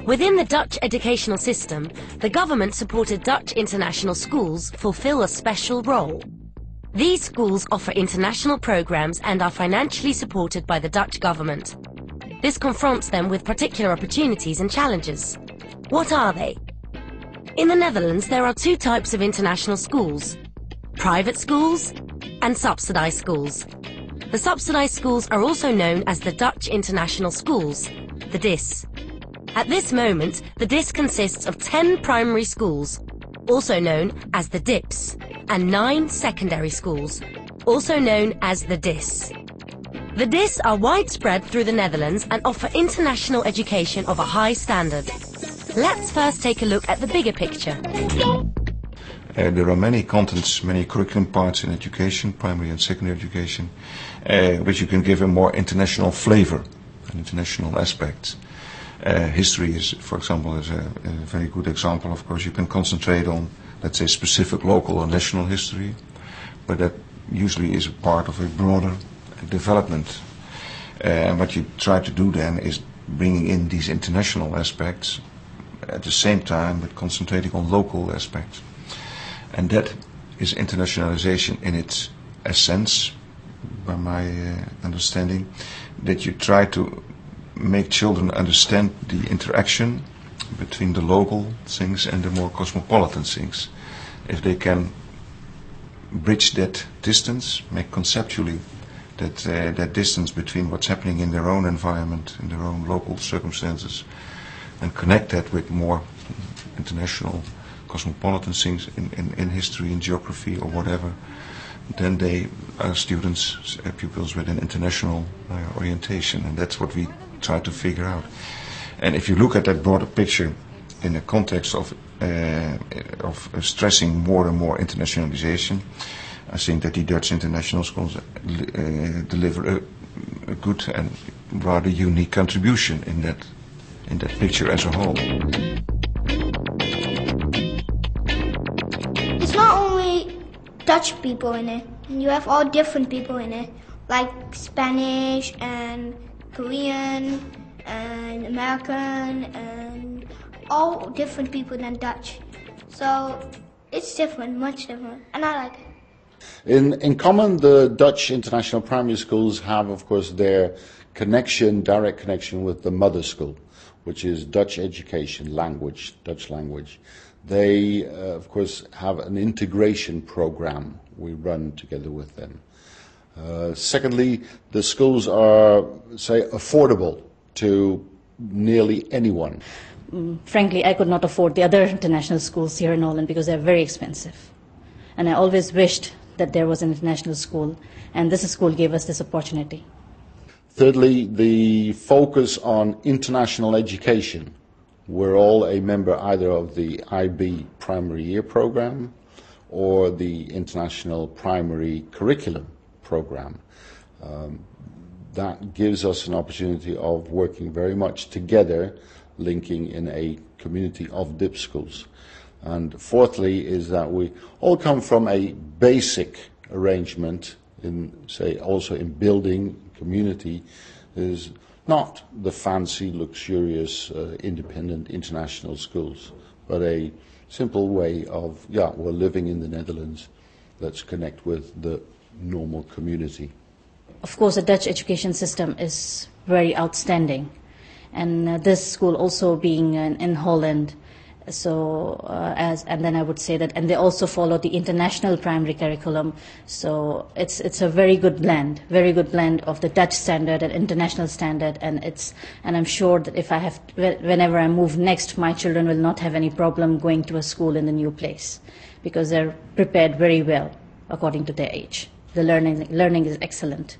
Within the Dutch educational system, the government-supported Dutch international schools fulfill a special role. These schools offer international programs and are financially supported by the Dutch government. This confronts them with particular opportunities and challenges. What are they? In the Netherlands, there are two types of international schools: private schools and subsidized schools. The subsidized schools are also known as the Dutch International Schools, the DIS. At this moment, the DIS consists of 10 primary schools, also known as the DIPS, and 9 secondary schools, also known as the DIS. The DIS are widespread through the Netherlands and offer international education of a high standard. Let's first take a look at the bigger picture. There are many contents, many curriculum parts in education, primary and secondary education, which you can give a more international flavor, an international aspect. History is, for example, is a very good example. Of course, you can concentrate on, let's say, specific local or national history, but that usually is a part of a broader development. And what you try to do then is bringing in these international aspects at the same time, but concentrating on local aspects. And that is internationalization in its essence, by my understanding, that you try to make children understand the interaction between the local things and the more cosmopolitan things. If they can bridge that distance, make conceptually that distance between what's happening in their own environment, in their own local circumstances, and connect that with more international cosmopolitan things in history, in geography or whatever, then they are students, pupils with an international orientation, and that's what we try to figure out. And if you look at that broader picture in the context of stressing more and more internationalization, I think that the Dutch international schools deliver a good and rather unique contribution in that picture as a whole. It's not only Dutch people in it. You have all different people in it, like Spanish and Korean and American and all different people than Dutch. So it's different, much different, and I like it. In common, the Dutch international primary schools have, of course, their connection, direct connection with the mother school, which is Dutch education, language, Dutch language. They, of course, have an integration program we run together with them. Secondly, the schools are, say, affordable to nearly anyone. Frankly, I could not afford the other international schools here in Holland because they're very expensive. And I always wished that there was an international school, and this school gave us this opportunity. Thirdly, the focus on international education. We're all a member either of the IB Primary Year Program or the International Primary Curriculum Program. That gives us an opportunity of working very much together, linking in a community of DIP schools. And fourthly is that we all come from a basic arrangement in, say, also in building community, is not the fancy, luxurious, independent international schools, but a simple way of, we're living in the Netherlands, let's connect with the normal community. Of course, the Dutch education system is very outstanding, and this school also being in Holland, so and then I would say that, and they also follow the international primary curriculum, so it's a very good blend of the Dutch standard and international standard, and I'm sure that if whenever I move next, my children will not have any problem going to a school in the new place, because they're prepared very well according to their age. The learning is excellent.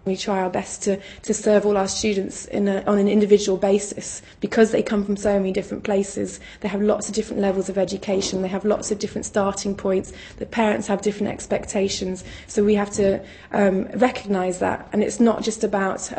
We try our best to serve all our students on an individual basis, because they come from so many different places. They have lots of different levels of education, they have lots of different starting points, the parents have different expectations, so we have to recognise that. And it's not just about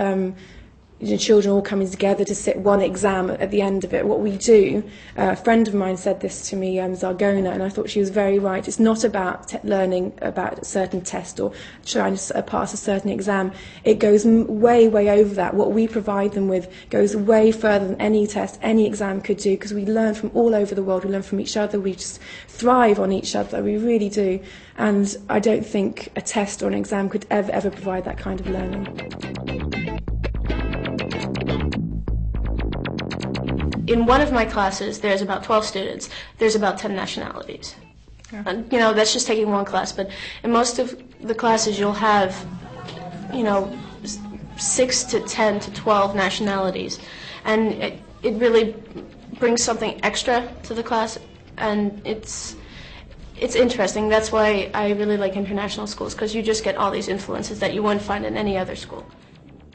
children all coming together to sit one exam at the end of it. What we do, a friend of mine said this to me, Zargona, and I thought she was very right. It's not about learning about a certain test or trying to pass a certain exam. It goes way, way over that. What we provide them with goes way further than any test, any exam could do, because we learn from all over the world. We learn from each other. We just thrive on each other. We really do. And I don't think a test or an exam could ever provide that kind of learning. In one of my classes, there's about 12 students. There's about 10 nationalities. Yeah. And, that's just taking one class. But in most of the classes, you'll have, 6 to 10 to 12 nationalities. And it really brings something extra to the class. And it's interesting. That's why I really like international schools, because you just get all these influences that you won't find in any other school.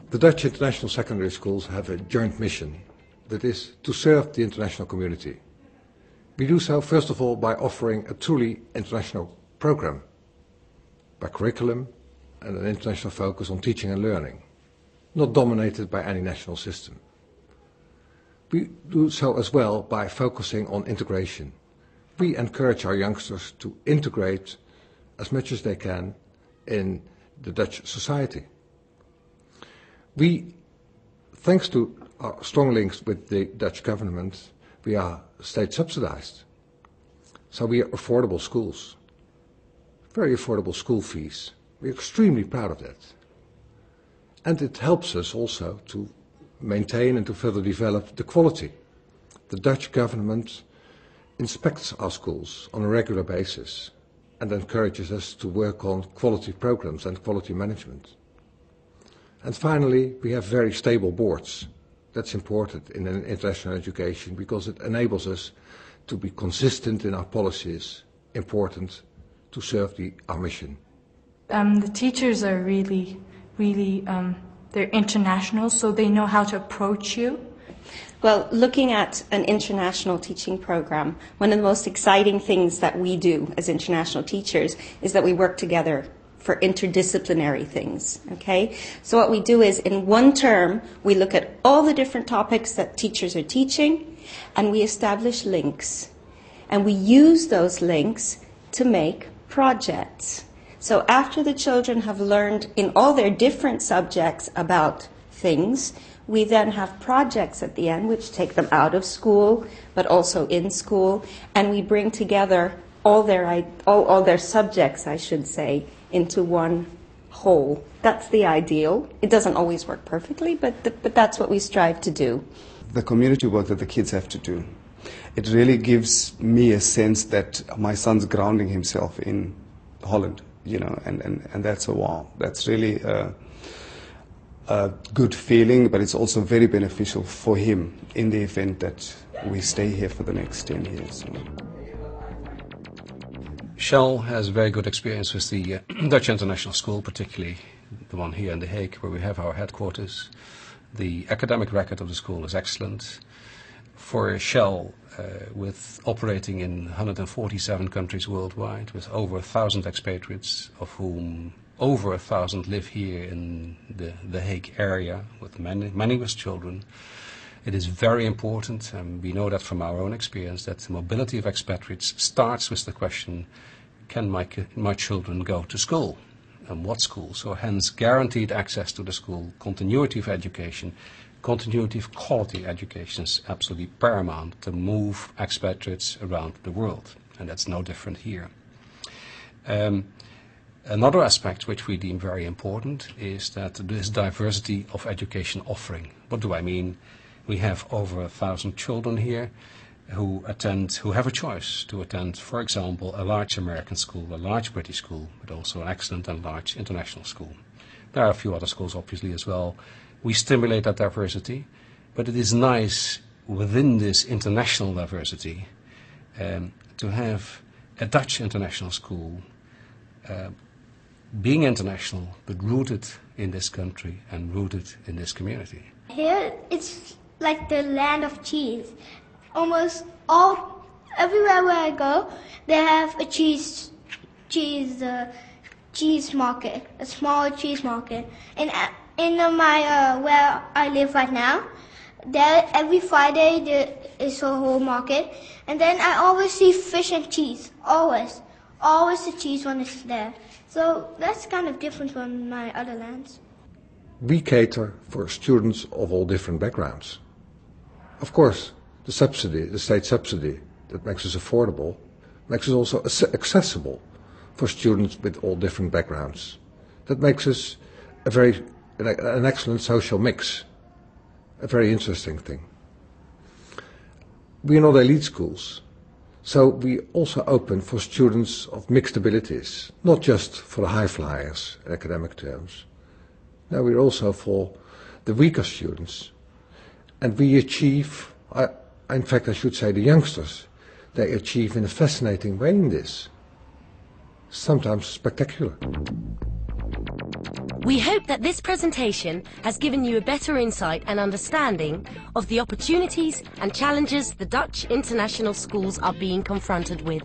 The Dutch international secondary schools have a joint mission. That is to serve the international community. We do so, first of all, by offering a truly international program, by curriculum and an international focus on teaching and learning, not dominated by any national system. We do so as well by focusing on integration. We encourage our youngsters to integrate as much as they can in the Dutch society. Thanks to our strong links with the Dutch government, we are state subsidized. So we are affordable schools, very affordable school fees. We're extremely proud of that. And it helps us also to maintain and to further develop the quality. The Dutch government inspects our schools on a regular basis and encourages us to work on quality programs and quality management. And finally, we have very stable boards. That's important in an international education because it enables us to be consistent in our policies, important to serve our mission. The teachers are really, they're international, so they know how to approach you. Well, looking at an international teaching program, one of the most exciting things that we do as international teachers is that we work together for interdisciplinary things, okay? So what we do is, in one term, we look at all the different topics that teachers are teaching, and we establish links. And we use those links to make projects. So after the children have learned in all their different subjects about things, we then have projects at the end which take them out of school, but also in school, and we bring together all their subjects, I should say, into one whole. That's the ideal. It doesn't always work perfectly, but that's what we strive to do. The community work that the kids have to do, it really gives me a sense that my son's grounding himself in Holland, and that's a wow. That's really a good feeling, but it's also very beneficial for him in the event that we stay here for the next 10 years. Shell has very good experience with the Dutch International School, particularly the one here in The Hague, where we have our headquarters. The academic record of the school is excellent. For Shell, with operating in 147 countries worldwide, with over 1,000 expatriates, of whom over 1,000 live here in the Hague area, with many with children, it is very important, and we know that from our own experience, that the mobility of expatriates starts with the question, can my children go to school? And what school? So hence guaranteed access to the school, continuity of education, continuity of quality education is absolutely paramount to move expatriates around the world. And that's no different here. Another aspect which we deem very important is that this diversity of education offering. What do I mean? We have over 1,000 children here who have a choice to attend, for example, a large American school, a large British school, but also an excellent and large international school. There are a few other schools, obviously, as well. We stimulate that diversity, but it is nice within this international diversity to have a Dutch international school being international, but rooted in this country and rooted in this community. Here it's like the land of cheese. Almost everywhere where I go, they have a cheese market, a small cheese market. And In my where I live right now, there every Friday there is a whole market, and then I always see fish and cheese. Always the cheese one is there. So that's kind of different from my other lands. We cater for students of all different backgrounds. Of course, the state subsidy that makes us affordable, makes us also accessible for students with all different backgrounds. That makes us an excellent social mix, a very interesting thing. We are not elite schools, so we also open for students of mixed abilities, not just for the high flyers in academic terms. No, we're also for the weaker students. And we achieve, in fact I should say the youngsters, they achieve in a fascinating way in this. Sometimes spectacular. We hope that this presentation has given you a better insight and understanding of the opportunities and challenges the Dutch international schools are being confronted with.